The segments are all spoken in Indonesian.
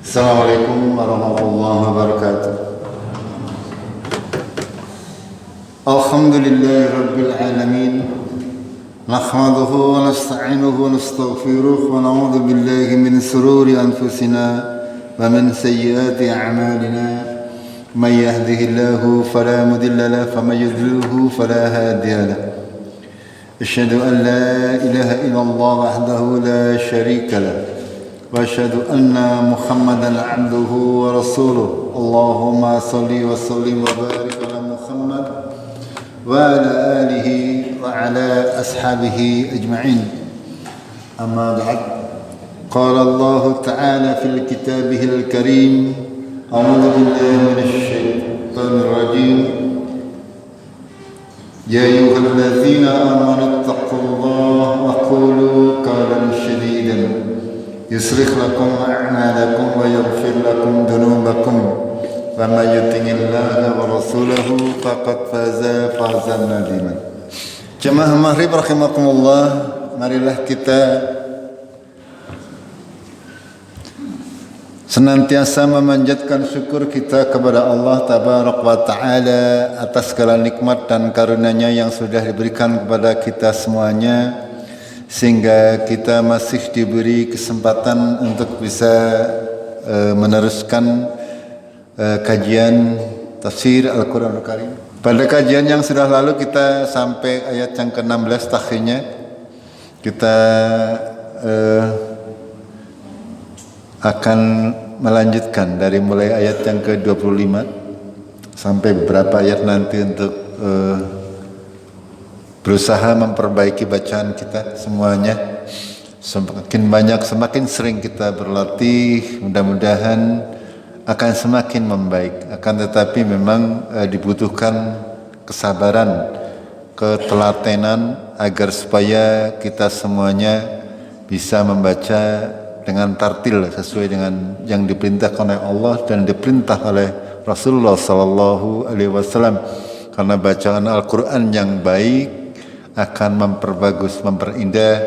Assalamualaikum warahmatullahi wabarakatuh. Alhamdulillahi rabbil alamin. Nahmaduhu wa nasta'inuhu wa nastaghfiruh wa na'udzu billahi min shururi anfusina wa min sayyiati a'malina. May yahdihillahu fala mudilla lahu wa may yudlilhu fala hadiya lahu. Asyhadu an la ilaha illallah wahdahu la syarika lahu. وأشهد أن محمدا عبده ورسوله اللهم صل وسلم وبارك على محمد وعلى آله وعلى أصحابه أجمعين أما بعد قال الله تعالى في كتابه الكريم أعوذ بالله من الشيطان الرجيم يا أيها الذين آمنوا اتقوا الله وقولوا قولا سديدا يصلح لكم أعمالكم ويغفر لكم ذنوبكم ومن يطع الله ورسوله فقد فاز فوزا عظيما. Jemaah maghrib rahimakumullah, marilah kita senantiasa memanjatkan syukur kita kepada Allah Tabaraka wa Ta'ala atas segala nikmat dan karunia-Nya yang sudah diberikan kepada kita semuanya, sehingga kita masih diberi kesempatan untuk bisa meneruskan kajian tafsir Al-Quranul Karim. Pada kajian yang sudah lalu kita sampai ayat yang ke-16 akhirnya kita akan melanjutkan dari mulai ayat yang ke-25 sampai beberapa ayat nanti untuk berusaha memperbaiki bacaan kita semuanya. Semakin banyak, semakin sering kita berlatih, mudah-mudahan akan semakin membaik. Akan tetapi memang dibutuhkan kesabaran, ketelatenan agar supaya kita semuanya bisa membaca dengan tartil sesuai dengan yang diperintahkan oleh Allah dan diperintah oleh Rasulullah sallallahu alaihi wasallam. Karena bacaan Al-Qur'an yang baik akan memperbagus, memperindah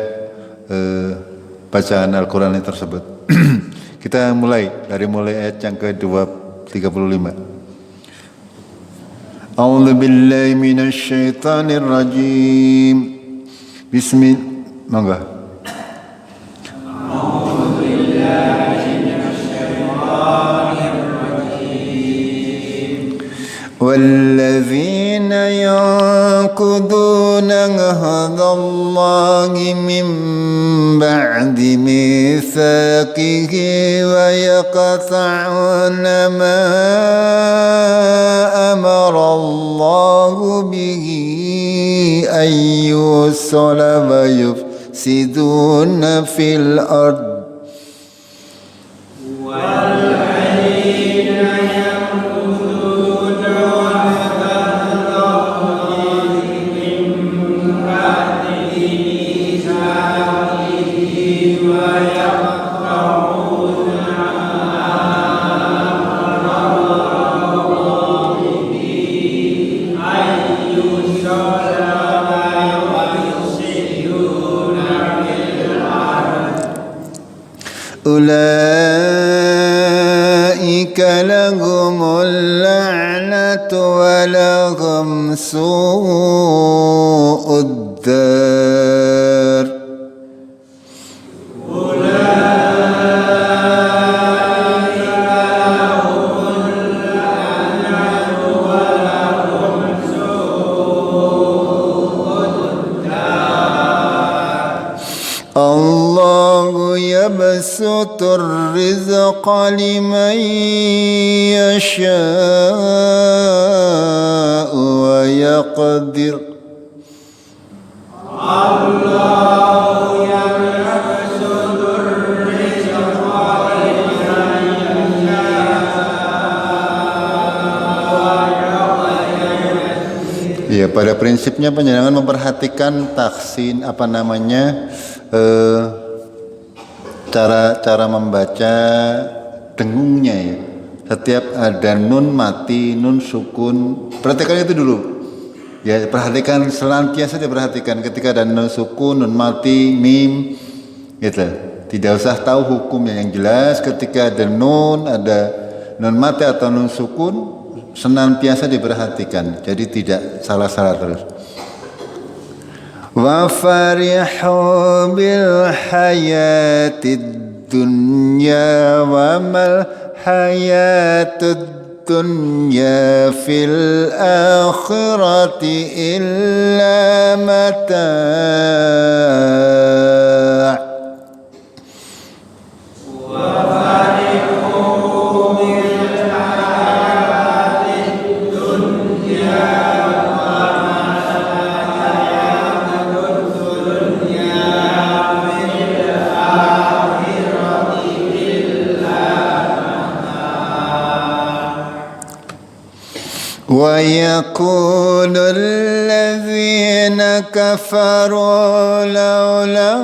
bacaan Al-Quran tersebut. Kita mulai dari ayat yang ke-35. A'udzu billahi minasy syaithanir rajim. Bismillah. A'udzu billahi minasy syaithanir rajim. والذين ينقضون عهد الله من بعد ميثاقه ويقطعون ما أمر الله به أن يوصل ويفسدون في الأرض أولئك لهم اللعنة ولهم سوء الدار. يبسط الرزق لمن يشاء ويقدر. الله يبسط الرزق لمن يشاء. Ya, pada prinsipnya panjenengan memperhatikan taksin cara membaca dengungnya ya. Setiap ada nun mati, nun sukun, perhatikan itu dulu. Ya, perhatikan, senantiasa diperhatikan ketika ada nun sukun, nun mati, mim, gitu. Tidak usah tahu hukumnya, yang jelas ketika ada nun, ada nun mati atau nun sukun senantiasa diperhatikan, jadi tidak salah-salah terus. Wa farihu bil hayatid dunya wa mal hayatud dunya fil akhirati illa mata'. ويقول الذين كفروا لولا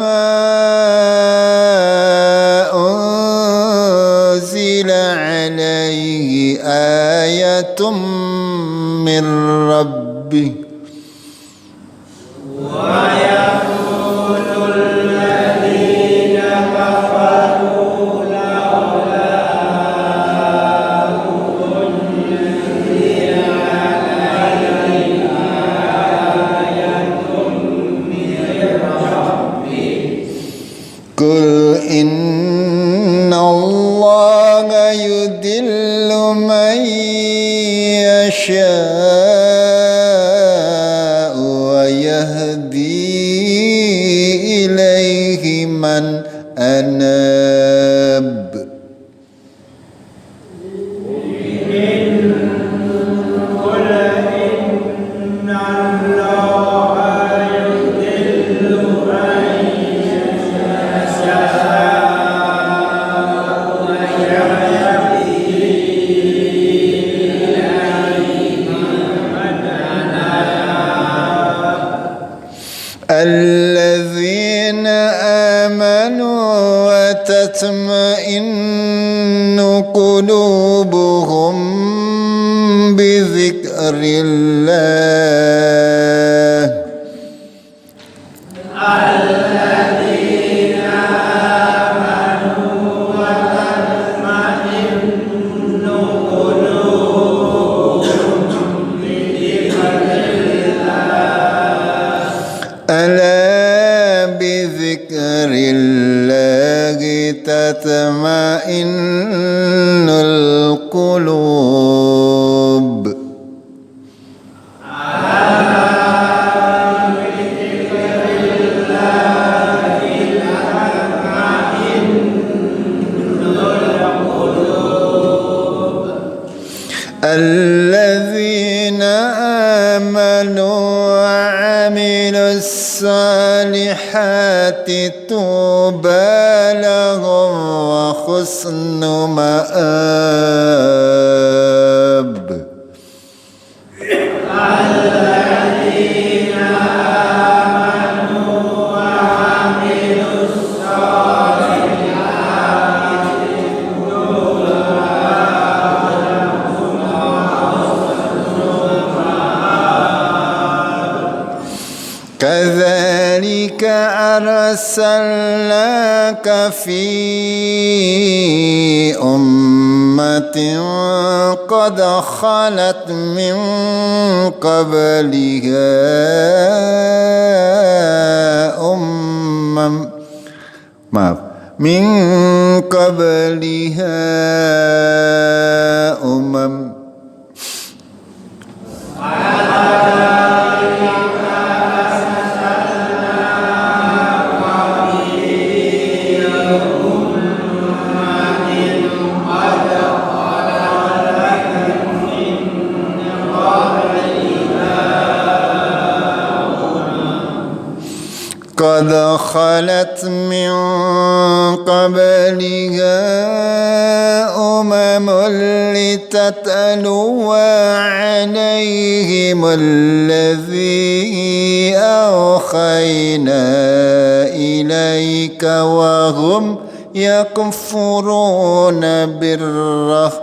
أنزل عليه آية من ربه قل إن الله يضل من يشاء ويهدي إليه من أناب. الذين آمنوا وتطمئن قلوبهم بذكر الله. الذين آمنوا وتطمئن قلوبهم بذكر الله. ألا بذكر الله تطمئن القلوب. الذين آمنوا وعملوا الصالحات طوبى لهم وحسن مآب. الذين آمنوا وعملوا الصالحات طوبى كذلك أرسلناك في أمة قد خلت من قبلها من قبلها قد خلت من قبلها لتتلو عليهم الذي أوحينا إليك وهم يكفرون بالرحمن.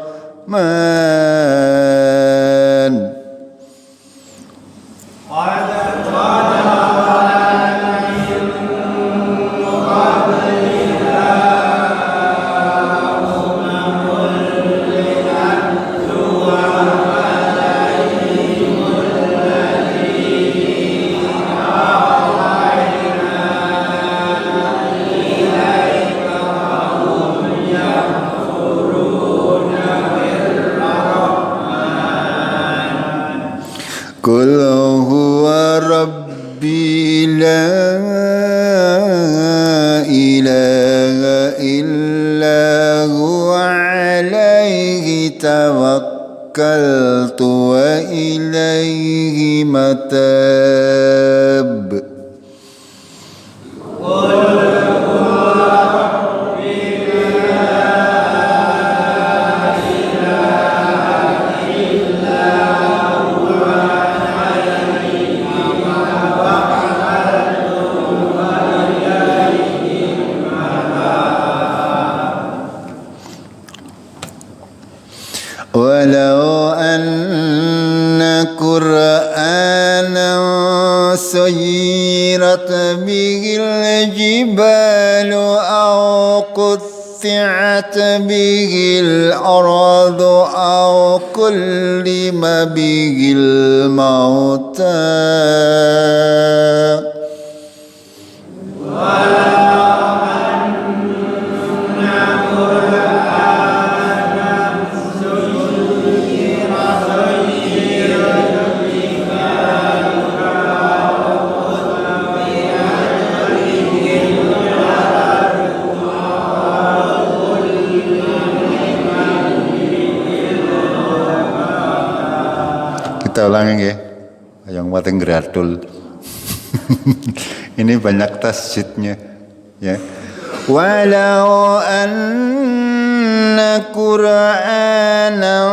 قد خلت من قبلها Qul huwa rabbi la ilaha illa huwa alaihi tawakkaltu wa ilaihi matab. Walau anna Qur'anan suyirat bihil jibalu aw qutti'at bihil ardu aw kullima bihil mauta. Kita ulangi ya, yang paling gradul. Ini banyak tasjidnya ya. Walau anna Qur'anan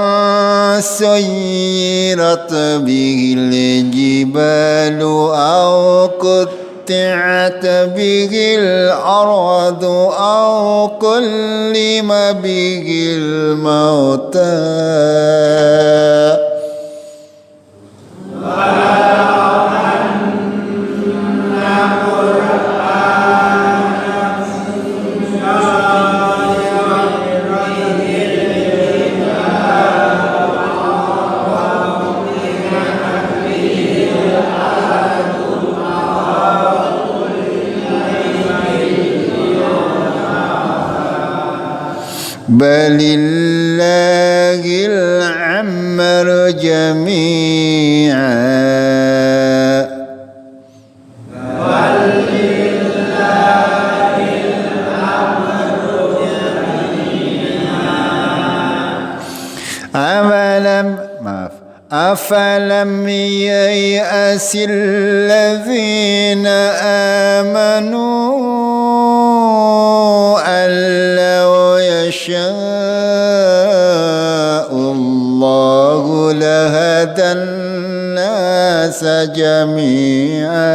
suyirat bihil jibalu aw qutti'at bihil ardu aw kullima bihil mauta. Balillahil amru jami'a. Afalam yai'asil ladzina amanu allau yasha'ullahu lahadan nasa jami'a.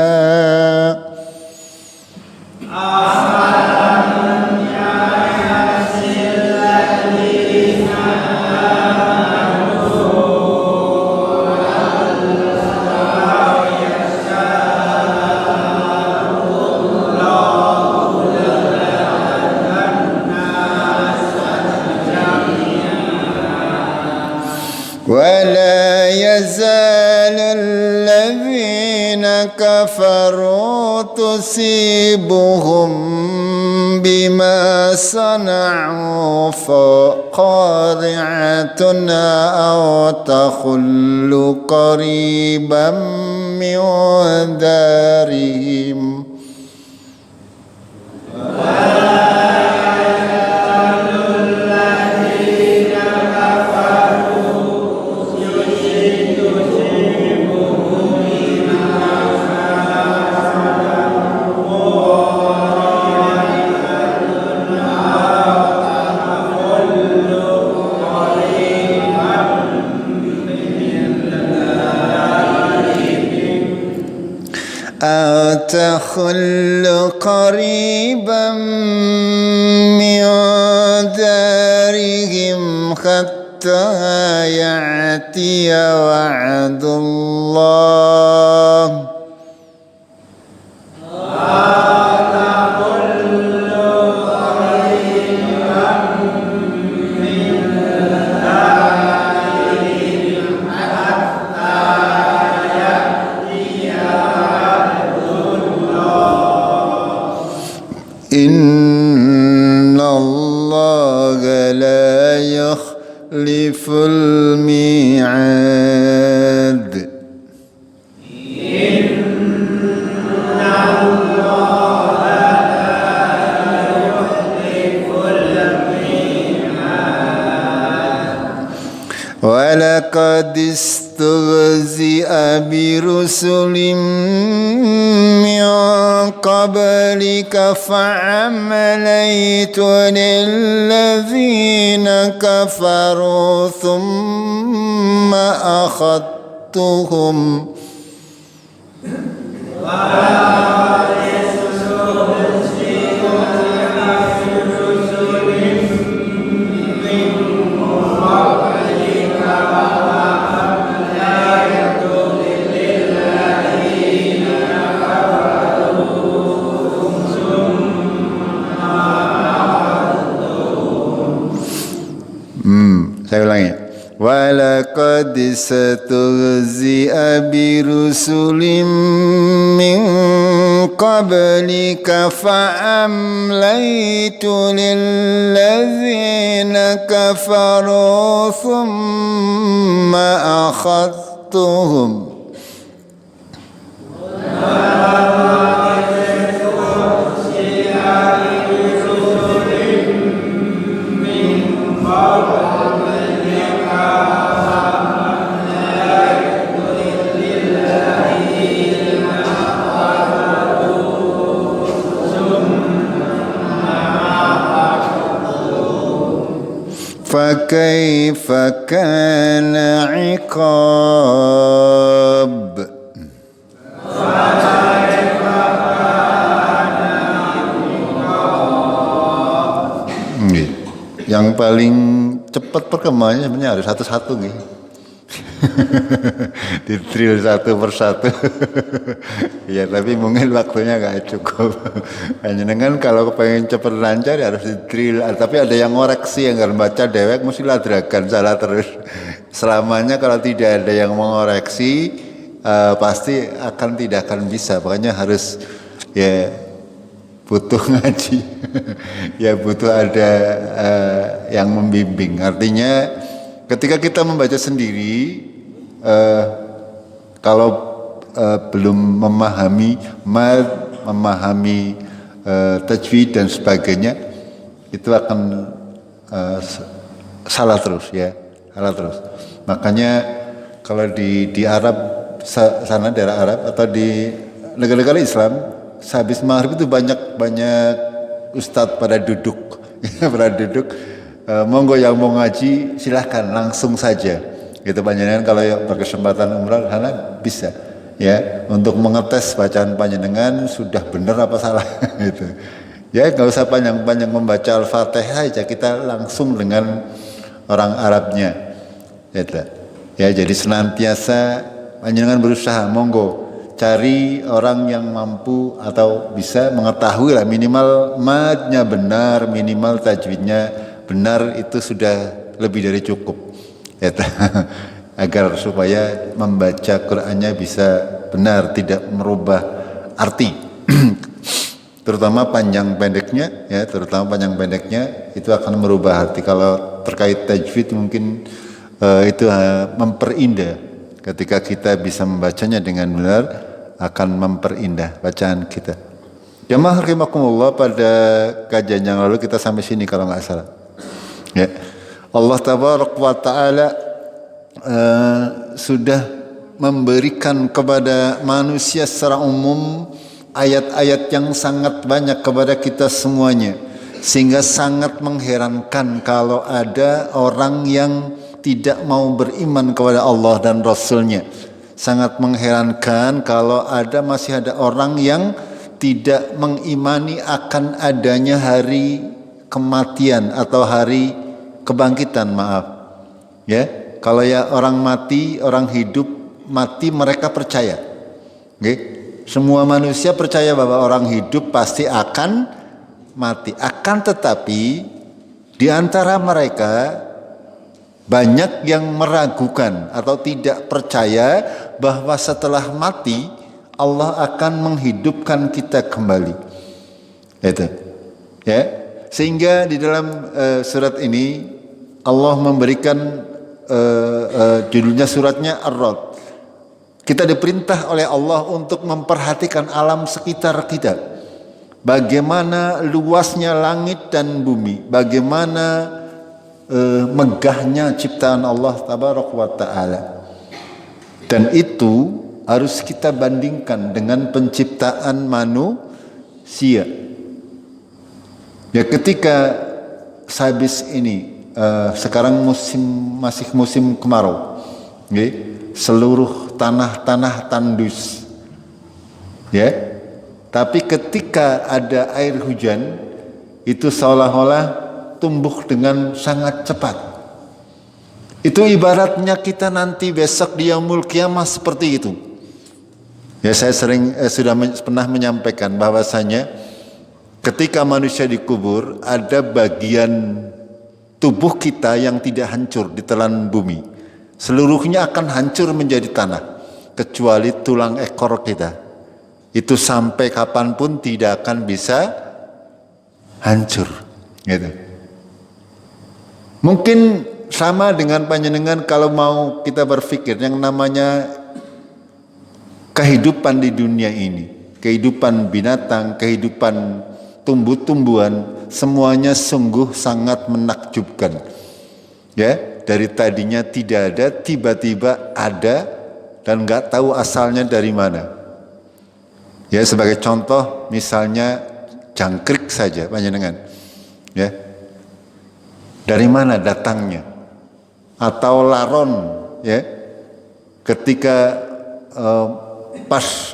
ولا يزال الذين كفروا تصيبهم بما صنعوا قارعة أو تحل قريبا من دارهم. أو تحل قريبا من دارهم حتى يأتي وعد الله. Innallaha la yukhliful mi'ad. ولقد استهزئ برسل من قبلك فأمليت للذين كفروا ثم أخذتهم Saya ulangi. Walaqad istahzi'a birusulim min qablika fa'amlaytu lilladzina kafaru thumma akhadtuhum. فكيف كان عقاب Yang paling cepat perkembangannya sebenarnya harus satu-satu nih. Di drill satu persatu. Ya tapi mungkin waktunya gak cukup. Hanya dengan kalau pengen cepat lancar ya harus di drill. Tapi ada yang ngoreksi, yang gak baca dewek mesti ladragan salah terus. Selamanya kalau tidak ada yang mengoreksi pasti tidak akan bisa. Makanya harus ya butuh ngaji. Ya butuh ada yang membimbing. Artinya ketika kita membaca sendiri, kalau belum memahami mad, memahami tajwid dan sebagainya, itu akan salah terus ya, salah terus. Makanya kalau di Arab sana, daerah Arab atau di negara-negara Islam, sehabis maghrib itu banyak ustadz pada duduk, pada duduk. Monggo yang mau ngaji silahkan langsung saja. Gitu panjenengan kalau berkesempatan umrah sana bisa ya untuk mengetes bacaan panjenengan sudah benar apa salah gitu. Ya nggak usah panjang-panjang membaca Al-Fatihah aja, kita langsung dengan orang Arabnya. Gitu. Ya jadi senantiasa panjenengan berusaha monggo cari orang yang mampu atau bisa mengetahui lah minimal madnya benar, minimal tajwidnya benar, itu sudah lebih dari cukup ya, agar supaya membaca Qur'annya bisa benar, tidak merubah arti. Terutama panjang pendeknya ya, terutama panjang pendeknya itu akan merubah arti. Kalau terkait tajwid mungkin itu memperindah, ketika kita bisa membacanya dengan benar akan memperindah bacaan kita. Jamaah rahimakumullah, pada kajian yang lalu kita sampai sini kalau nggak salah. Ya. Allah tabaraka wa taala sudah memberikan kepada manusia secara umum ayat-ayat yang sangat banyak kepada kita semuanya, sehingga sangat mengherankan kalau ada orang yang tidak mau beriman kepada Allah dan Rasul-Nya. Sangat mengherankan kalau masih ada orang yang tidak mengimani akan adanya hari kematian atau hari kebangkitan, maaf. Ya, kalau ya orang mati, orang hidup, mati mereka percaya. Okay? Semua manusia percaya bahwa orang hidup pasti akan mati. Akan tetapi di antara mereka banyak yang meragukan atau tidak percaya bahwa setelah mati Allah akan menghidupkan kita kembali. Itu. Ya. Sehingga di dalam surat ini Allah memberikan judulnya suratnya Ar-Ra'd. Kita diperintah oleh Allah untuk memperhatikan alam sekitar kita. Bagaimana luasnya langit dan bumi, bagaimana megahnya ciptaan Allah tabaraka wa ta'ala. Dan itu harus kita bandingkan dengan penciptaan manusia. Ya, ketika sehabis ini sekarang masih musim kemarau, seluruh tanah-tanah tandus, ya. Tapi ketika ada air hujan, itu seolah-olah tumbuh dengan sangat cepat. Itu ibaratnya kita nanti besok di yaumul qiyamah seperti itu. Ya, saya sudah pernah menyampaikan bahwasanya ketika manusia dikubur, ada bagian tubuh kita yang tidak hancur ditelan bumi. Seluruhnya akan hancur menjadi tanah, kecuali tulang ekor kita. Itu sampai kapanpun tidak akan bisa hancur. Gitu. Mungkin sama dengan panjenengan kalau mau kita berpikir yang namanya kehidupan di dunia ini, kehidupan binatang, kehidupan tumbuh-tumbuhan, semuanya sungguh sangat menakjubkan. Ya, dari tadinya tidak ada, tiba-tiba ada dan nggak tahu asalnya dari mana. Ya, sebagai contoh misalnya jangkrik saja panjenengan. Ya. Dari mana datangnya? Atau laron, ya. Ketika pas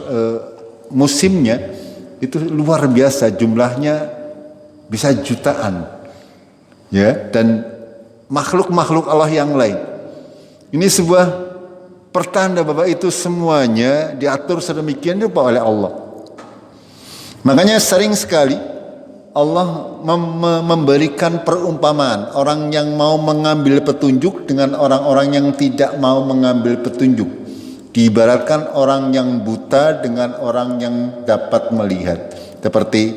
musimnya itu luar biasa, jumlahnya bisa jutaan, ya. Dan makhluk-makhluk Allah yang lain. Ini sebuah pertanda bahwa itu semuanya diatur sedemikian rupa oleh Allah. Makanya sering sekali Allah memberikan perumpamaan orang yang mau mengambil petunjuk dengan orang-orang yang tidak mau mengambil petunjuk. Diibaratkan orang yang buta dengan orang yang dapat melihat. Seperti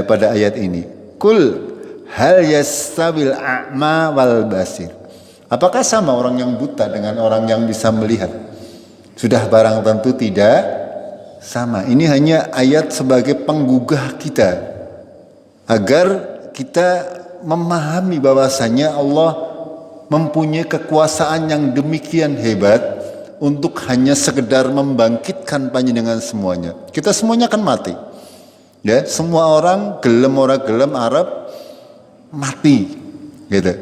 pada ayat ini. Kul hal yastawil a'ma wal basir. Apakah sama orang yang buta dengan orang yang bisa melihat? Sudah barang tentu tidak sama. Ini hanya ayat sebagai penggugah kita, agar kita memahami bahwasanya Allah mempunyai kekuasaan yang demikian hebat untuk hanya sekedar membangkitkan panjenengan semuanya. Kita semuanya akan mati. Ya, semua orang gelem ora gelem Arab mati, gitu.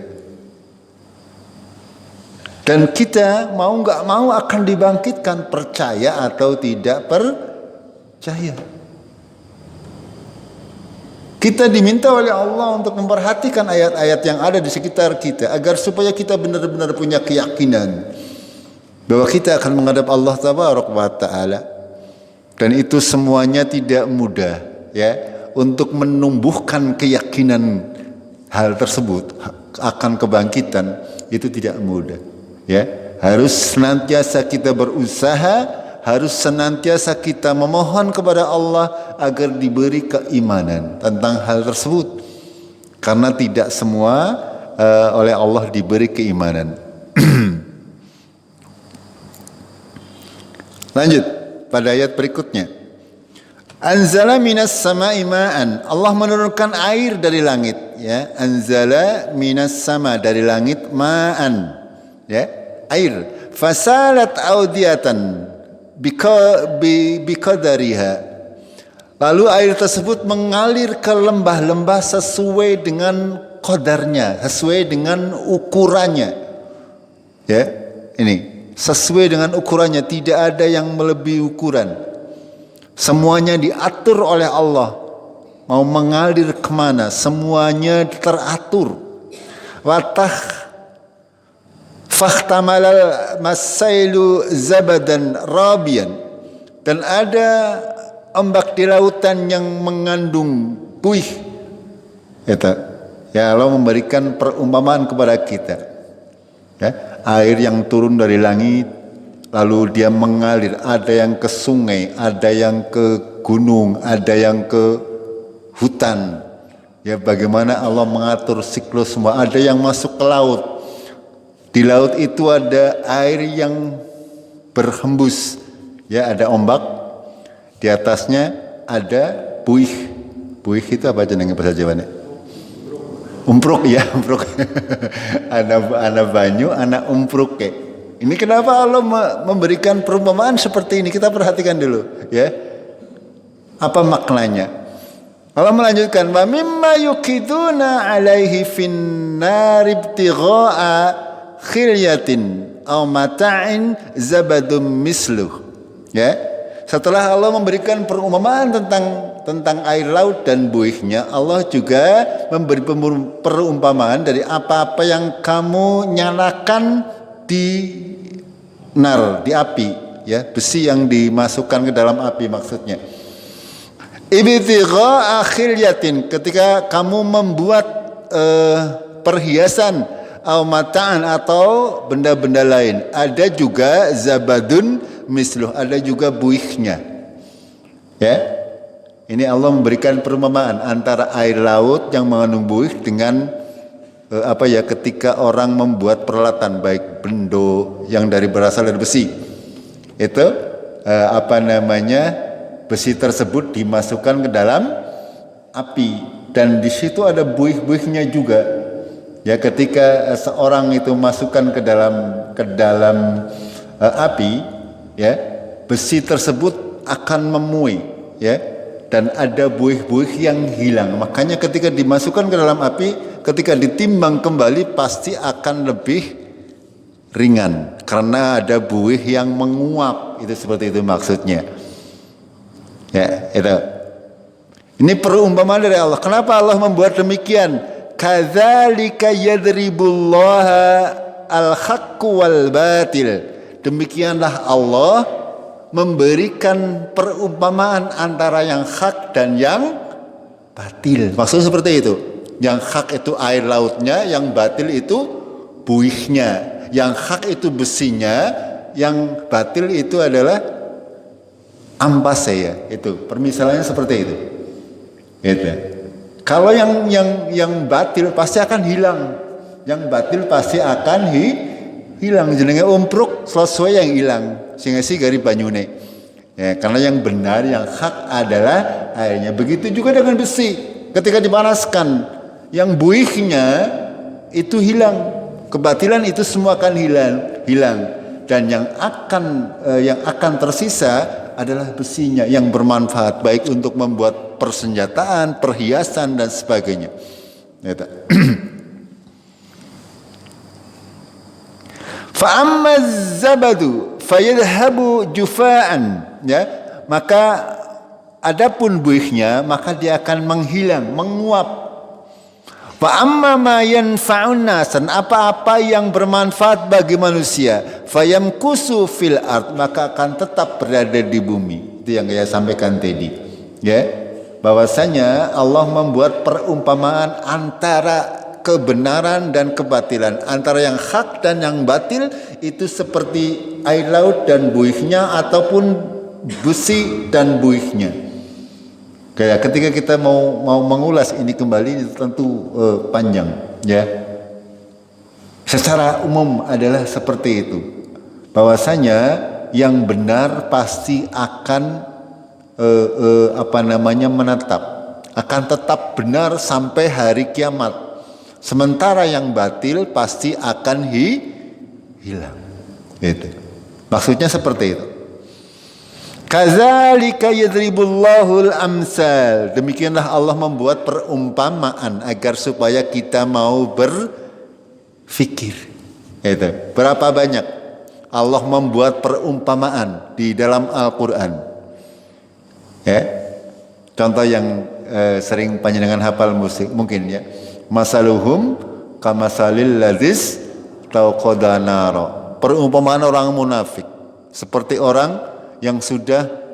Dan kita mau nggak mau akan dibangkitkan, percaya atau tidak percaya. Kita diminta oleh Allah untuk memperhatikan ayat-ayat yang ada di sekitar kita agar supaya kita benar-benar punya keyakinan bahwa kita akan menghadap Allah tabaraka wa taala. Dan itu semuanya tidak mudah, ya. Untuk menumbuhkan keyakinan hal tersebut akan kebangkitan itu tidak mudah, ya. Harus senantiasa kita berusaha, harus senantiasa kita memohon kepada Allah agar diberi keimanan tentang hal tersebut. Karena tidak semua oleh Allah diberi keimanan. Lanjut pada ayat berikutnya. Anzala minas sama'i ma'an. Allah menurunkan air dari langit, ya. Anzala minas sama, dari langit, ma'an, ya, air. Fasalat audiyatan biqadariha. Lalu air tersebut mengalir ke lembah-lembah sesuai dengan qadarnya, sesuai dengan ukurannya. Ya, ini sesuai dengan ukurannya, tidak ada yang melebihi ukuran. Semuanya diatur oleh Allah. Mau mengalir kemana, semuanya teratur. Fahtamalal masailu zabadan rabian. Dan ada ombak di lautan yang mengandung buih. Ya, Allah memberikan perumpamaan kepada kita. Ya, air yang turun dari langit, lalu dia mengalir. Ada yang ke sungai, ada yang ke gunung, ada yang ke hutan. Ya, bagaimana Allah mengatur siklus semua. Ada yang masuk ke laut. Di laut itu ada air yang berhembus, ya, ada ombak, di atasnya ada buih. Buih itu apa jenenge bahasa Jawane? Umpruk ya, umpruk. Ana banyu, ana umpruk ke. Ini kenapa Allah memberikan perumpamaan seperti ini? Kita perhatikan dulu, ya. Apa maknanya? Allah melanjutkan, wa mimma yukiduna alaihi finnar ibtigha'a khilyatin aw mata'in zabadum misluh. Ya. Setelah Allah memberikan perumpamaan tentang air laut dan buihnya, Allah juga memberi perumpamaan dari apa-apa yang kamu nyalakan di di api, ya, besi yang dimasukkan ke dalam api maksudnya. Ibtigha'a khilyatin, ketika kamu membuat perhiasan au mata'an atau benda-benda lain, ada juga zabadun misluh, ada juga buihnya. Ya. Ini Allah memberikan perumpamaan antara air laut yang mengandung buih dengan ketika orang membuat peralatan baik bendo yang berasal dari besi. Itu besi tersebut dimasukkan ke dalam api dan di situ ada buih-buihnya juga. Ya, ketika seorang itu masukkan ke dalam api, ya, besi tersebut akan memuai, ya, dan ada buih-buih yang hilang. Makanya ketika dimasukkan ke dalam api, ketika ditimbang kembali pasti akan lebih ringan karena ada buih yang menguap. Itu seperti itu maksudnya. Ya, itu. Ini perumpamaan dari Allah. Kenapa Allah membuat demikian? Kadzalika yadribullaha al-haqqu wal batil. Demikianlah Allah memberikan perumpamaan antara yang hak dan yang batil. Maksudnya seperti itu. Yang hak itu air lautnya, yang batil itu buihnya. Yang hak itu besinya, yang batil itu adalah ampasnya, ya. Itu permisalannya seperti itu. Gitu. Kalau yang batil pasti akan hilang. Yang batil pasti akan hilang. Jenenge umpruk sesuai yang hilang. Sehingga si gari banyune. Ya, karena yang benar, yang hak adalah airnya. Begitu juga dengan besi. Ketika dipanaskan, yang buihnya itu hilang. Kebatilan itu semua akan hilang. Dan yang akan tersisa adalah besinya yang bermanfaat baik untuk membuat persenjataan, perhiasan dan sebagainya. Gitu. Fa amma zabadu fayadhhabu jufaan, ya, maka adapun buihnya maka dia akan menghilang, menguap. Fa amma ma yanfa'un nasan, apa-apa yang bermanfaat bagi manusia, fayamkusu fil ard, maka akan tetap berada di bumi. Itu yang saya sampaikan tadi, ya, bahwasanya Allah membuat perumpamaan antara kebenaran dan kebatilan, antara yang hak dan yang batil, itu seperti air laut dan buihnya ataupun besi dan buihnya. Kayak ketika kita mau mengulas ini kembali itu tentu panjang, ya. Secara umum adalah seperti itu. Bahwasanya yang benar pasti akan menetap, akan tetap benar sampai hari kiamat. Sementara yang batil pasti akan hilang. Itu. Maksudnya seperti itu. Kadzalika yadribullahul amsal. Demikianlah Allah membuat perumpamaan agar supaya kita mau berfikir. Itu. Berapa banyak Allah membuat perumpamaan di dalam Al-Qur'an. Ya. Contoh yang sering panjenengan hafal musik mungkin, ya. Masaluhum kamasalil ladzis tauqada nara. Perumpamaan orang munafik seperti orang yang sudah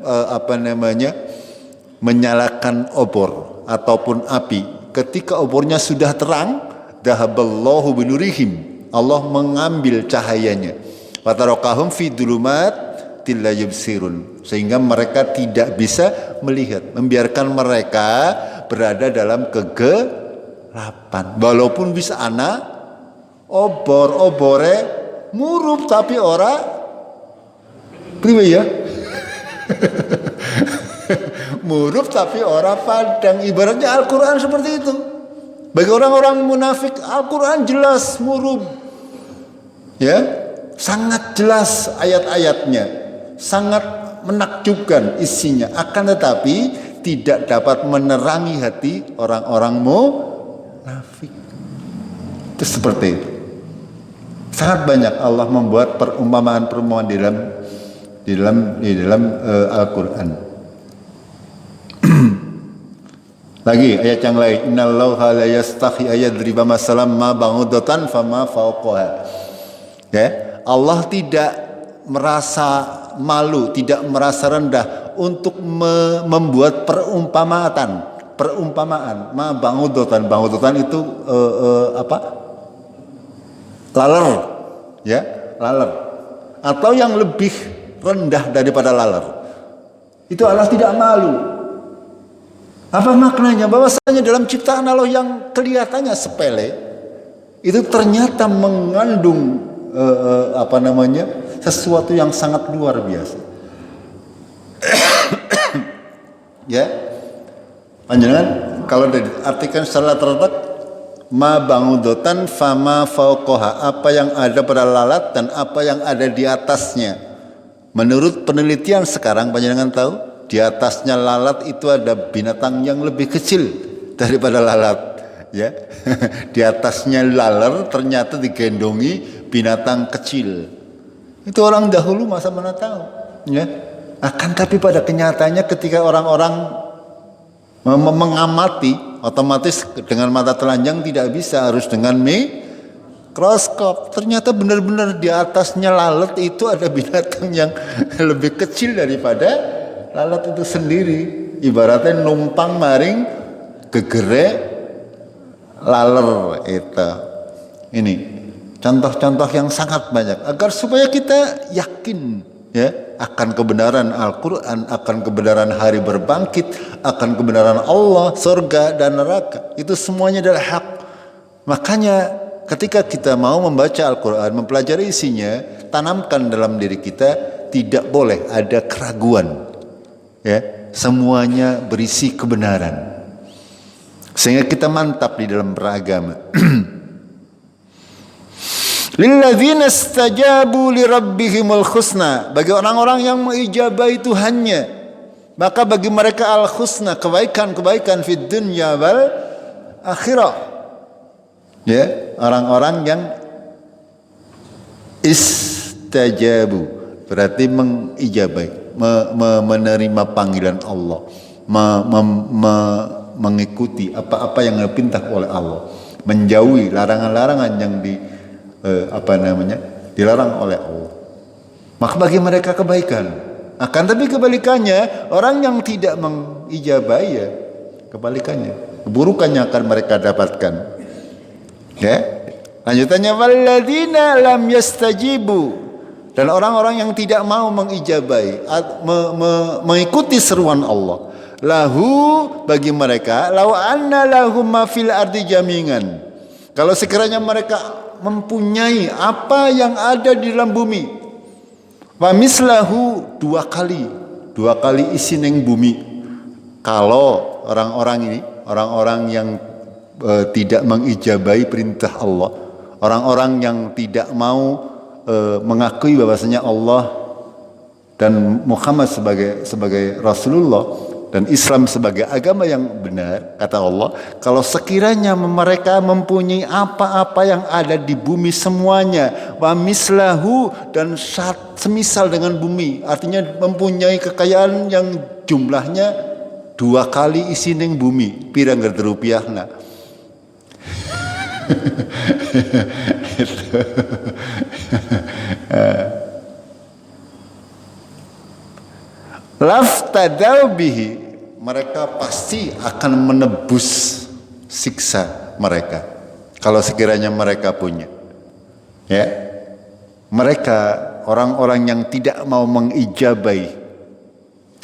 menyalakan obor ataupun api. Ketika obornya sudah terang, dahaballahu binurihim, Allah mengambil cahayanya. Fatarokahum fi dulumatil la yubsirun, sehingga mereka tidak bisa melihat, membiarkan mereka berada dalam kegelapan. Walaupun bisa ana obore murup tapi ora priwe, ya. Murup tapi ora padang. Ibaratnya Al-Quran seperti itu. Bagi orang-orang munafik, Al-Quran jelas murub, ya, sangat jelas ayat-ayatnya, sangat menakjubkan isinya. Akan tetapi tidak dapat menerangi hati orang-orang munafik. Itu seperti itu. Sangat banyak Allah membuat perumpamaan-perumpamaan di dalam Al-Quran. Lagi ayat yang lain, innallaha la yastahi ayadriba masalam ma ba'udatan fama fawqaha. Ya, Allah tidak merasa malu, tidak merasa rendah untuk membuat perumpamaan ma ba'udatan. Ba'udatan itu laler, ya, laler, atau yang lebih rendah daripada laler. Itu Allah tidak malu. Apa maknanya? Bahwasanya dalam ciptaan Allah yang kelihatannya sepele itu ternyata mengandung sesuatu yang sangat luar biasa. Ya, panjenengan kalau diartikan secara terletak, ma ba'udotan fama fauqoha, apa yang ada pada lalat dan apa yang ada di atasnya. Menurut penelitian sekarang, panjenengan tahu, di atasnya lalat itu ada binatang yang lebih kecil daripada lalat, ya. Di atasnya laler ternyata digendongi binatang kecil. Itu orang dahulu masa mana tahu, ya. Akan tapi pada kenyataannya ketika orang-orang mengamati, otomatis dengan mata telanjang tidak bisa, harus dengan mikroskop. Ternyata benar-benar di atasnya lalat itu ada binatang yang lebih kecil daripada lalat itu sendiri. Ibaratnya numpang maring gegere laler itu. Ini contoh-contoh yang sangat banyak agar supaya kita yakin, ya, akan kebenaran Al-Quran, akan kebenaran hari berbangkit, akan kebenaran Allah, surga dan neraka. Itu semuanya adalah hak. Makanya ketika kita mau membaca Al-Quran, mempelajari isinya, tanamkan dalam diri kita tidak boleh ada keraguan. Ya, semuanya berisi kebenaran sehingga kita mantap di dalam beragama. Lilladzina istajabu lirabbihimul husna, bagi orang-orang yang mengijabahi Tuhannya, maka bagi mereka al husna, kebaikan-kebaikan fid dunya wal akhirah. Ya, orang-orang yang istajabu berarti mengijabahi, menerima panggilan Allah, mengikuti apa-apa yang diperintah oleh Allah, menjauhi larangan-larangan yang dilarang oleh Allah. Maka bagi mereka kebaikan. Akan tapi kebalikannya, orang yang tidak mengijabahi, ya, kebalikannya, keburukannya akan mereka dapatkan. Ya, lanjutannya walladzina lam yastajibu, dan orang-orang yang tidak mau mengijabai, mengikuti seruan Allah, lahu, bagi mereka, lau anna lahum ma fil ardi jamingan, kalau sekiranya mereka mempunyai apa yang ada di dalam bumi, wa mislahu, dua kali isi neng bumi. Kalau orang-orang ini, orang-orang yang tidak mengijabai perintah Allah, orang-orang yang tidak mau mengakui bahwasanya Allah dan Muhammad sebagai Rasulullah dan Islam sebagai agama yang benar, kata Allah, kalau sekiranya mereka mempunyai apa-apa yang ada di bumi semuanya, wa mislahu, dan semisal dengan bumi, artinya mempunyai kekayaan yang jumlahnya dua kali isi ning bumi, pirang rupiahna. Laftadau bihi, mereka pasti akan menebus siksa mereka kalau sekiranya mereka punya, ya. Mereka orang-orang yang tidak mau mengijabai,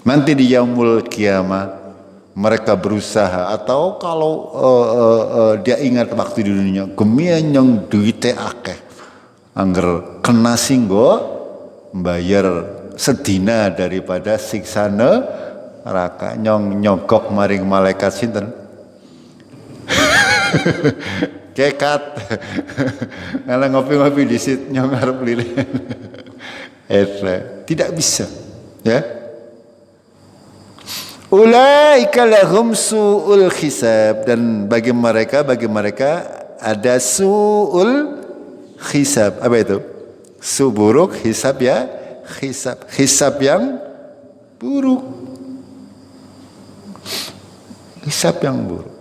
nanti di yaumul kiamah mereka berusaha, atau kalau dia ingat waktu di dunia, gemian yang duitnya akeh, angger kena singgo bayar sedina daripada siksa neraka, nyogok maring malaikat sinten. Kekat. Ngalah ngopi-ngopi di sit nyong arep lilian. Tidak bisa, ya. Ulaika lahum su'ul hisab, dan bagi mereka ada su'ul hisab. Apa itu? Su buruk, hisab ya, hisab yang buruk. Hisab yang buruk.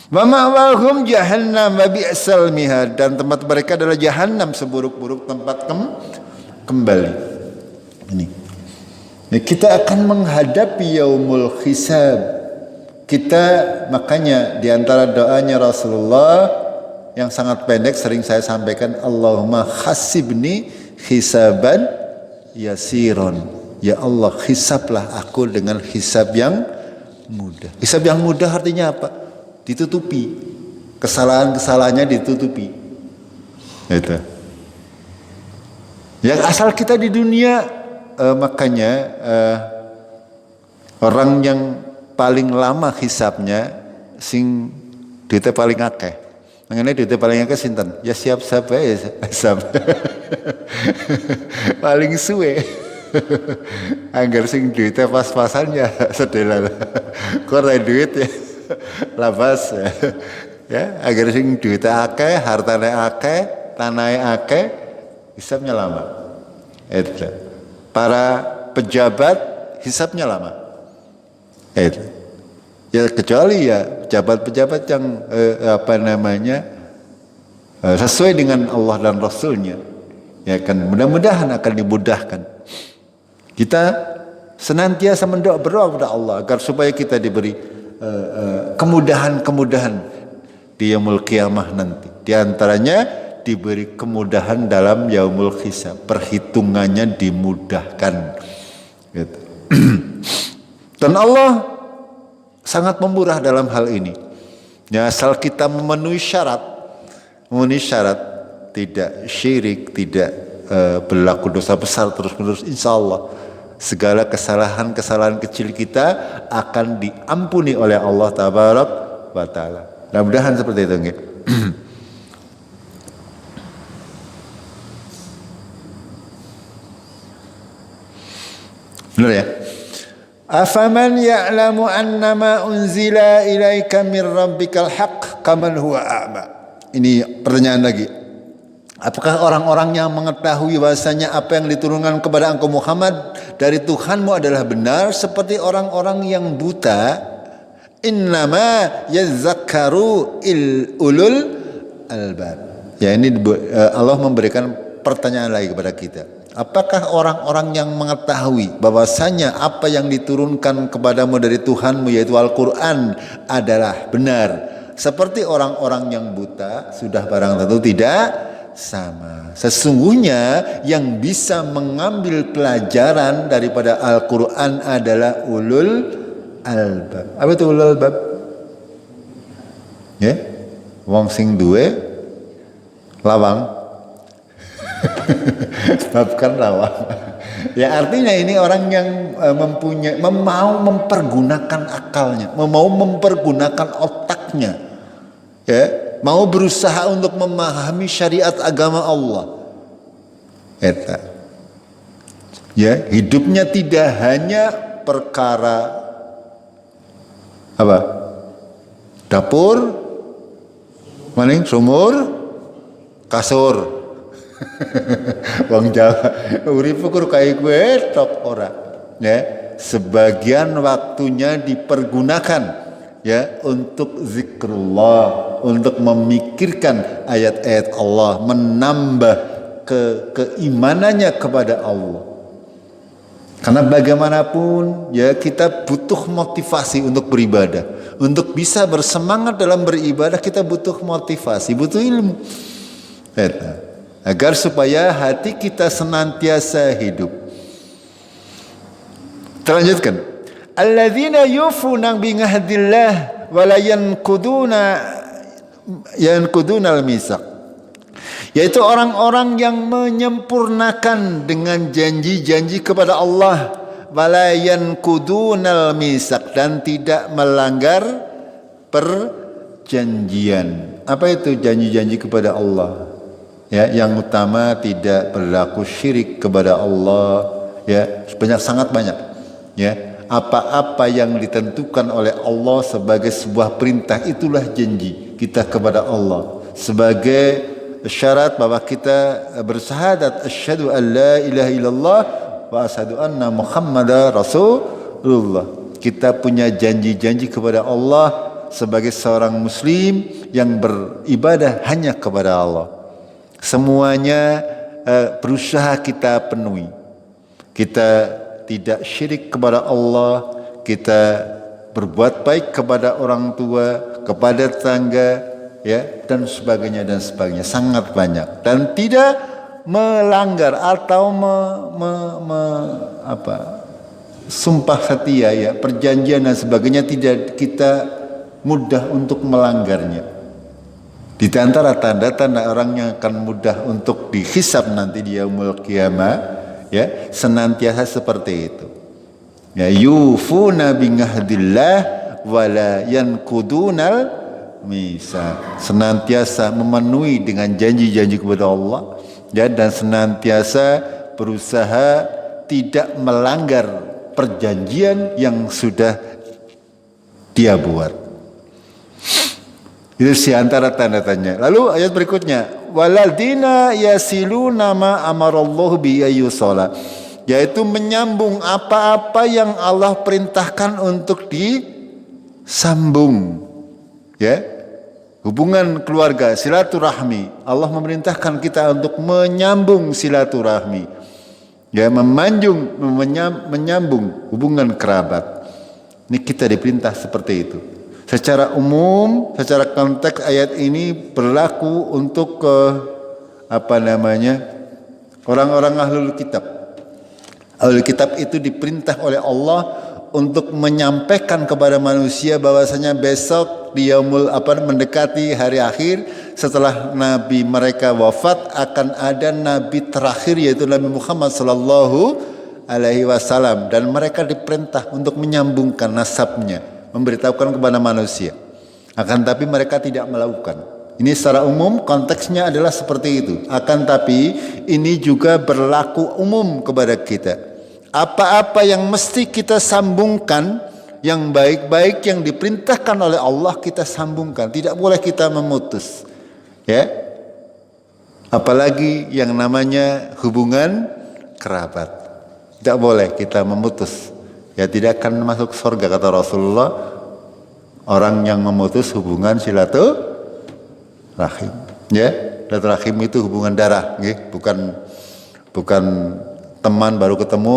Wa ma'wahum jahannam wa bi'sal mihad, dan tempat mereka adalah jahannam, seburuk-buruk tempat kembali. Ini. Nah, kita akan menghadapi yaumul hisab. Kita makanya di antara doanya Rasulullah yang sangat pendek sering saya sampaikan, Allahumma hasibni hisaban yasiron. Ya Allah, hisablah aku dengan hisab yang mudah. Hisab yang mudah artinya apa? Ditutupi. Kesalahan-kesalahannya ditutupi. Itu. Yang asal kita di dunia, makanya orang yang paling lama hisabnya sing duitnya paling akeh. Mengenai duitnya paling akeh sinten? Ya siap-siap ya hisab. Paling suwe. Anggar sing duitnya pas-pasan ya sedelah. Korek duit ya labas ya. Agar sing duitnya akeh, hartanya akeh, tanahnya akeh, hisabnya lama. Itu. Para pejabat hisabnya lama. Itu. Ya kecuali ya pejabat-pejabat yang sesuai dengan Allah dan Rasulnya. Ya kan, mudah-mudahan akan dimudahkan. Kita senantiasa berdoa kepada Allah agar supaya kita diberi kemudahan-kemudahan di yaumul qiyamah nanti. Di antaranya diberi kemudahan dalam yaumul hisab, perhitungannya dimudahkan. Gitu. Dan Allah sangat pemurah dalam hal ini. Ya, asal kita memenuhi syarat, tidak syirik, tidak berlaku dosa besar terus-menerus, insya Allah segala kesalahan kecil kita akan diampuni oleh Allah Tabarak wa Ta'ala. Mudah-mudahan seperti itu. Benar ya? Afaman ya'lamu annama unzila ilaika min rabbikal haqq kaman huwa a'ma. Ini pertanyaan lagi. Apakah orang-orang yang mengetahui bahasanya apa yang diturunkan kepada engkau Muhammad dari Tuhanmu adalah benar seperti orang-orang yang buta? Innama yazakkaru ulul albab. Ya, ini Allah memberikan pertanyaan lagi kepada kita. Apakah orang-orang yang mengetahui bahwasanya apa yang diturunkan kepadamu dari Tuhanmu yaitu Al-Quran adalah benar seperti orang-orang yang buta? Sudah barang tentu tidak sama. Sesungguhnya yang bisa mengambil pelajaran daripada Al-Quran adalah ulul albab. Apa itu ulul albab? Ya, wong sing duwe lawang. Bab kan lawang. Ya, artinya ini orang yang mau mempergunakan akalnya, mau mempergunakan otaknya. Ya, mau berusaha untuk memahami syariat agama Allah. Eta. Ya, hidupnya tidak hanya perkara apa? Dapur, maning sumur, kasur. Wong Jawa urip kur kaya gue tok ora. Ya, sebagian waktunya dipergunakan ya untuk zikrullah, untuk memikirkan ayat-ayat Allah, menambah keimanannya kepada Allah. Karena bagaimanapun ya kita butuh motivasi untuk beribadah. Untuk bisa bersemangat dalam beribadah kita butuh motivasi, butuh ilmu. Agar supaya hati kita senantiasa hidup. Terlanjutkan. Alladzina yufuna bi ngahdillah wa la yanquduna al-mitsaq. Yaitu orang-orang yang menyempurnakan dengan janji-janji kepada Allah, wa la yanquduna al-mitsaq, dan tidak melanggar perjanjian. Apa itu janji-janji kepada Allah? Ya, yang utama tidak berlaku syirik kepada Allah. Ya, sangat banyak. Ya, apa-apa yang ditentukan oleh Allah sebagai sebuah perintah itulah janji kita kepada Allah sebagai syarat bahwa kita bersyahadat asyhadu an la ilaha illallah wa asyhadu anna muhammadar rasulullah. Kita punya janji-janji kepada Allah sebagai seorang muslim yang beribadah hanya kepada Allah. Semuanya berusaha kita penuhi. Kita tidak syirik kepada Allah, kita berbuat baik kepada orang tua, kepada tetangga, ya, dan sebagainya, sangat banyak. Dan tidak melanggar atau sumpah setia, ya, perjanjian dan sebagainya, tidak kita mudah untuk melanggarnya. Di antara tanda-tanda orang yang akan mudah untuk dihisab nanti di yaumul qiyamah, ya, senantiasa seperti itu. Ya, yufuna bingahdillah wala yanqudunal mitsaq. Senantiasa memenuhi dengan janji-janji kepada Allah, ya, dan senantiasa berusaha tidak melanggar perjanjian yang sudah dia buat. Itu di antara tanda-tandanya. Lalu ayat berikutnya, waladina yasiluna ma amarallahu bi ayyusala, yaitu menyambung apa-apa yang Allah perintahkan untuk disambung. Ya. Hubungan keluarga, silaturahmi. Allah memerintahkan kita untuk menyambung silaturahmi. Ya, menyambung hubungan kerabat. Ini kita diperintah seperti itu. Secara umum, secara konteks ayat ini berlaku untuk orang-orang ahlul kitab. Ahlul kitab itu diperintah oleh Allah untuk menyampaikan kepada manusia bahwasanya besok di mendekati hari akhir setelah nabi mereka wafat akan ada nabi terakhir, yaitu Nabi Muhammad sallallahu alaihi wasallam, dan mereka diperintah untuk menyambungkan nasabnya, memberitahukan kepada manusia. Akan tapi mereka tidak melakukan. Ini secara umum konteksnya adalah seperti itu. Akan tapi ini juga berlaku umum kepada kita. Apa-apa yang mesti kita sambungkan, yang baik-baik yang diperintahkan oleh Allah kita sambungkan. Tidak boleh kita memutus. Ya. Apalagi yang namanya hubungan kerabat. Tidak boleh kita memutus. Ya, tidak akan masuk surga kata Rasulullah orang yang memutus hubungan silaturahim. Ya, silaturahim itu hubungan darah, ya. Bukan teman baru ketemu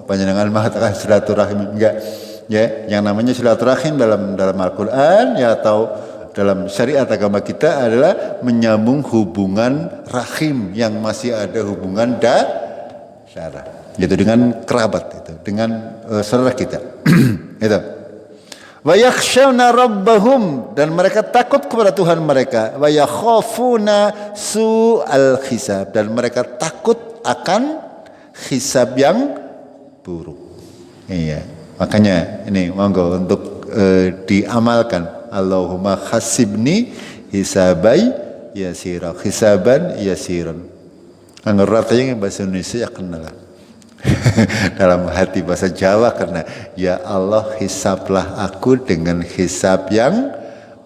panjenengan mengatakan silaturahim, enggak. Ya, yang namanya silaturahim dalam Al-Qur'an, ya, atau dalam syariat agama kita adalah menyambung hubungan rahim yang masih ada hubungan darah. Itu dengan kerabat, itu dengan saudara kita. Itu. Wa yakhshawna rabbahum, dan mereka takut kepada Tuhan mereka. Wa yakhafuna su'al hisab, dan mereka takut akan hisab yang buruk. Iya. Makanya ini monggo untuk diamalkan. Allahumma khasibni hisabai yasira, hisaban yasiran. Anggur artinya bahasa Indonesia ya kenal. Dalam hati bahasa Jawa karena ya Allah hisablah aku dengan hisab yang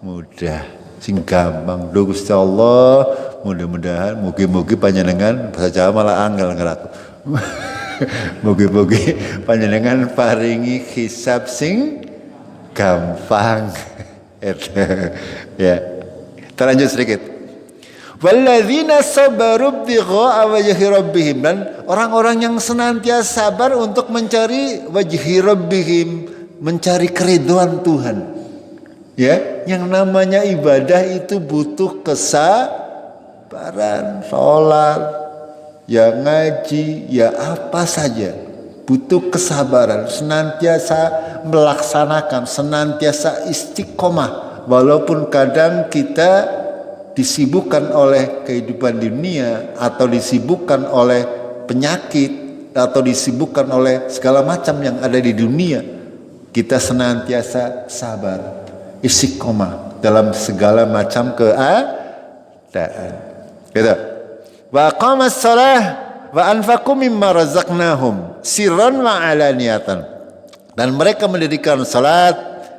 mudah, sing gampang. Duh Gusti Allah, mudah-mudahan mugi-mugi panjenengan bahasa Jawa malah angel ngeraku. Mugi-mugi panjenengan paringi hisab sing gampang. Ya. Terlanjut sedikit. Walladzina sabaru ibtigha'a wajhi rabbihim, dan orang-orang yang senantiasa sabar untuk mencari wajhi rabbihim, mencari keridhaan Tuhan. Ya, yang namanya ibadah itu butuh kesabaran, sholat, ya ngaji, ya apa saja, butuh kesabaran, senantiasa melaksanakan, senantiasa istiqomah, walaupun kadang kita disibukkan oleh kehidupan dunia, atau disibukkan oleh penyakit, atau disibukkan oleh segala macam yang ada di dunia. Kita senantiasa sabar, istiqomah, dalam segala macam keadaan. Gitu. Wa aqamas shalah wa anfaqu mimma razaqnahum sirran wa alaniyatan. Dan mereka mendirikan salat,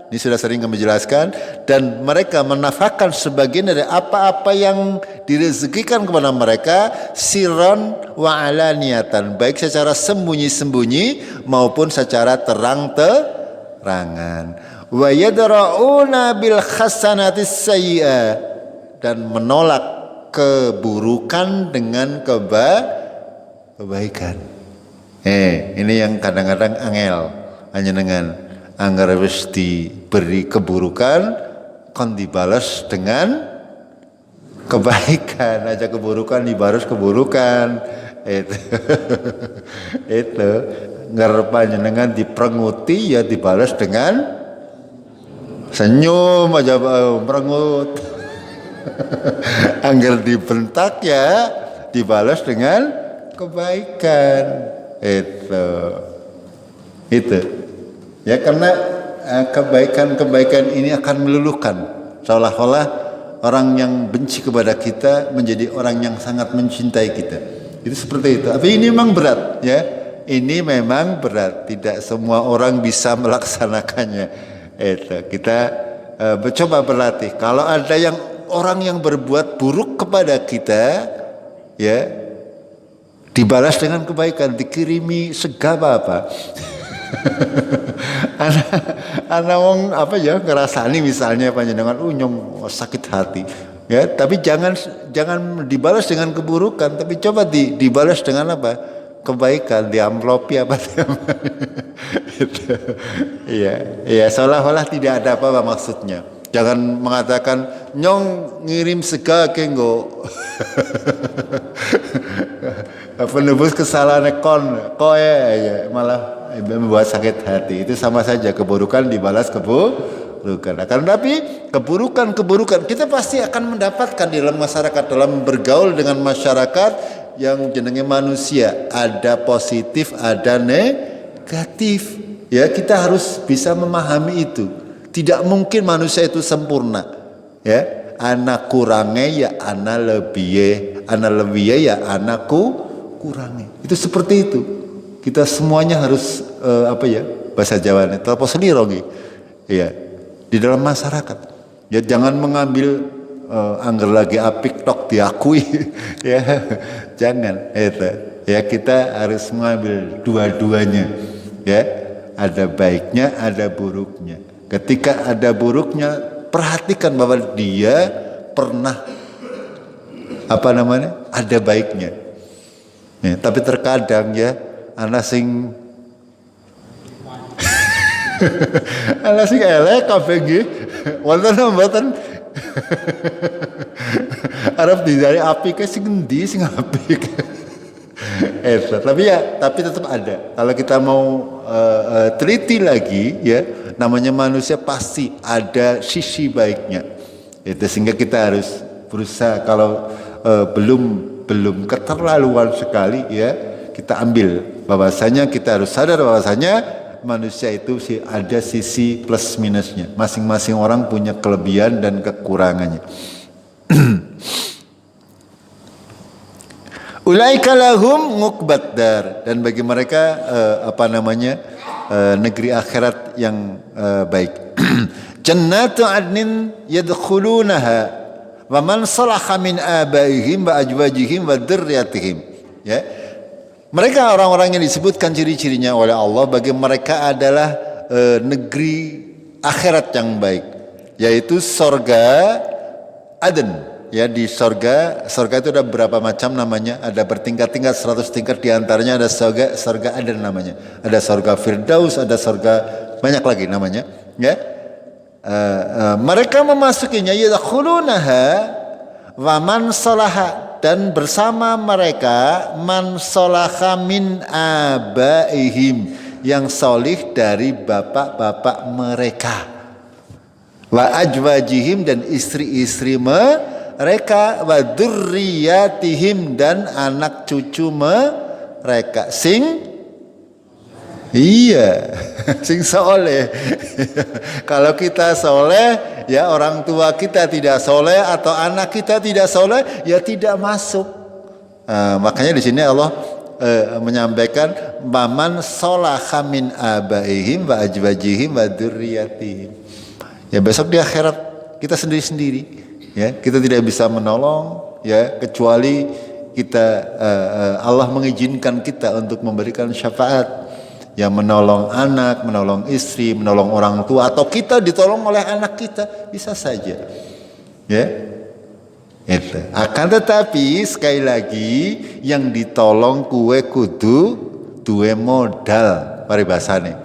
ini sudah sering kami jelaskan, dan mereka menafkahkan sebagian dari apa-apa yang direzekikan kepada mereka sirran wa alaniyatan, baik secara sembunyi-sembunyi maupun secara terang-terangan. Wa yadra'una bil hasanatis sayyi'ah, dan menolak keburukan dengan kebaikan. Ini yang kadang-kadang angel. Hanya dengan anggar wis diberi keburukan kon dibalas dengan kebaikan, aja keburukan dibalas keburukan. Itu ngarep dengan diperenguti ya dibalas dengan senyum aja merengut. Anggar dibentak ya dibalas dengan kebaikan. Itu ya, karena kebaikan-kebaikan ini akan meluluhkan, seolah-olah orang yang benci kepada kita menjadi orang yang sangat mencintai kita. Itu seperti itu. Tapi ini memang berat ya. Ini memang berat. Tidak semua orang bisa melaksanakannya. Itu kita coba berlatih. Kalau ada orang yang berbuat buruk kepada kita, ya dibalas dengan kebaikan, dikirimi segala apa. Anak wong apa ya ngerasani misalnya panjenengan nyong sakit hati ya, tapi jangan dibalas dengan keburukan, tapi coba dibalas dengan apa, kebaikan, diamplopi apa. Iya seolah-olah tidak ada apa maksudnya. Jangan mengatakan nyong ngirim sega kenggo penebus kesalahan koe ya, malah membuat sakit hati. Itu sama saja, keburukan dibalas keburukan. Akan tapi keburukan kita pasti akan mendapatkan di dalam masyarakat, dalam bergaul dengan masyarakat yang jenenge manusia, ada positif ada negatif. Ya, kita harus bisa memahami itu. Tidak mungkin manusia itu sempurna. Ya, anak kurangnya ya anak lebih ya anakku kurangnya. Itu seperti itu. Kita semuanya harus bahasa Jawanya telepon selirongi, ya di dalam masyarakat. Ya jangan mengambil anggar lagi apik tok diakui, ya jangan. Ya kita harus mengambil dua-duanya. Ya ada baiknya, ada buruknya. Ketika ada buruknya, perhatikan bahwa dia pernah ada baiknya. Ya, tapi terkadang ya. Anak sing elek kabeh nggih. Wonten mboten? Arep dicari apik sing endi sing apik. Tapi tetap ada. Kalau kita mau teliti lagi ya, namanya manusia pasti ada sisi baiknya. Itu sehingga kita harus berusaha kalau belum keterlaluan sekali ya, kita ambil bahwasanya kita harus sadar bahwasanya manusia itu ada sisi plus minusnya. Masing-masing orang punya kelebihan dan kekurangannya. Ulaika lahum uqbad dar, dan bagi mereka negeri akhirat yang baik. Jannatu adnin yadkhulunaha wa man salaha min abaihim wa ajwajihim wa dzurriyyatihim. Ya. Mereka orang-orang yang disebutkan ciri-cirinya oleh Allah, bagi mereka adalah negeri akhirat yang baik, yaitu sorga Aden. Ya, di sorga itu ada berapa macam namanya, ada bertingkat-tingkat 100 tingkat, diantaranya ada sorga Aden namanya, ada sorga Firdaus, ada sorga banyak lagi namanya. Ya, mereka memasukinya yadkhulunaha wa man salaha, dan bersama mereka man salaha min abaihim, yang solih dari bapak-bapak mereka, wa ajwajihim, dan istri-istri mereka, wa dzurriyyatihim, dan anak cucu mereka, sing Iya, sing soleh. Kalau kita soleh, ya orang tua kita tidak soleh atau anak kita tidak soleh, ya tidak masuk. Makanya di sini Allah menyampaikan maman solaha min abaihim wa ajwajihim wa dzurriyyatihim. Ya besok di akhirat kita sendiri-sendiri, ya kita tidak bisa menolong, ya kecuali kita Allah mengizinkan kita untuk memberikan syafaat. Yang menolong anak, menolong istri, menolong orang tua, atau kita ditolong oleh anak kita, bisa saja. Ya, itu. Akan tetapi sekali lagi yang ditolong kue kudu duwe modal, paribasane.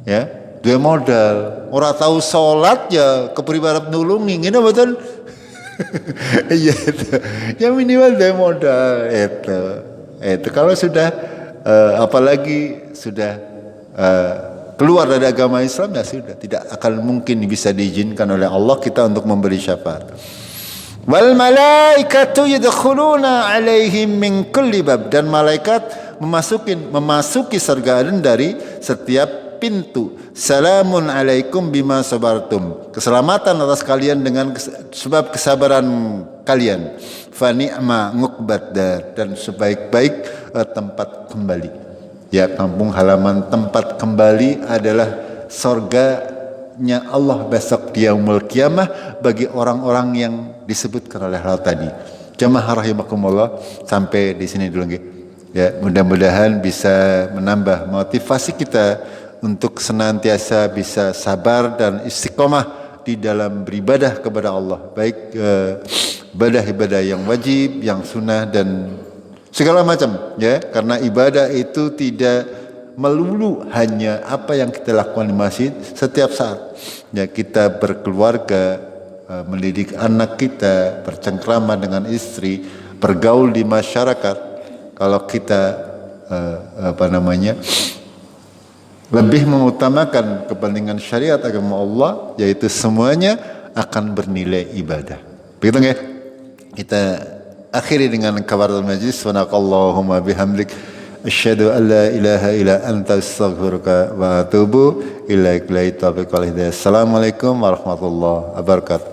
Ya, duwe modal. Ora tahu salat ya kepribarep nulungi, ngene mboten? Iya itu. Yang minimal duwe modal itu. Itu kalau sudah apalagi sudah keluar dari agama Islam, ya sudah tidak akan mungkin bisa diizinkan oleh Allah kita untuk memberi syafaat. Wal malaikatu yadkhuluna alaihim min kulli bab, dan malaikat memasuki surga dari setiap pintu. Salamun alaikum bima sabartum, keselamatan atas kalian dengan sebab kesabaran kalian. Fa ni'ma nguqbad dar, dan sebaik-baik tempat kembali. Ya, kampung halaman tempat kembali adalah surganya Allah besok di yaumul qiyamah bagi orang-orang yang disebutkan oleh Allah tadi. Jamaah rahimakumullah, sampai di sini dulu nggih. Ya, mudah-mudahan bisa menambah motivasi kita untuk senantiasa bisa sabar dan istiqomah di dalam beribadah kepada Allah, baik ibadah-ibadah yang wajib, yang sunnah, dan segala macam, ya, karena ibadah itu tidak melulu hanya apa yang kita lakukan di masjid setiap saat. Ya, kita berkeluarga, mendidik anak kita, bercengkrama dengan istri, bergaul di masyarakat. Kalau kita lebih mengutamakan kepentingan syariat agama Allah, yaitu semuanya akan bernilai ibadah. Begitu nggak? Kita akhiri dengan kafaratul majlis. Subhanakallahumma bihamdik asyhadu an la ilaha illa anta astaghfiruka wa atubu ilaik. Assalamualaikum warahmatullahi wabarakatuh.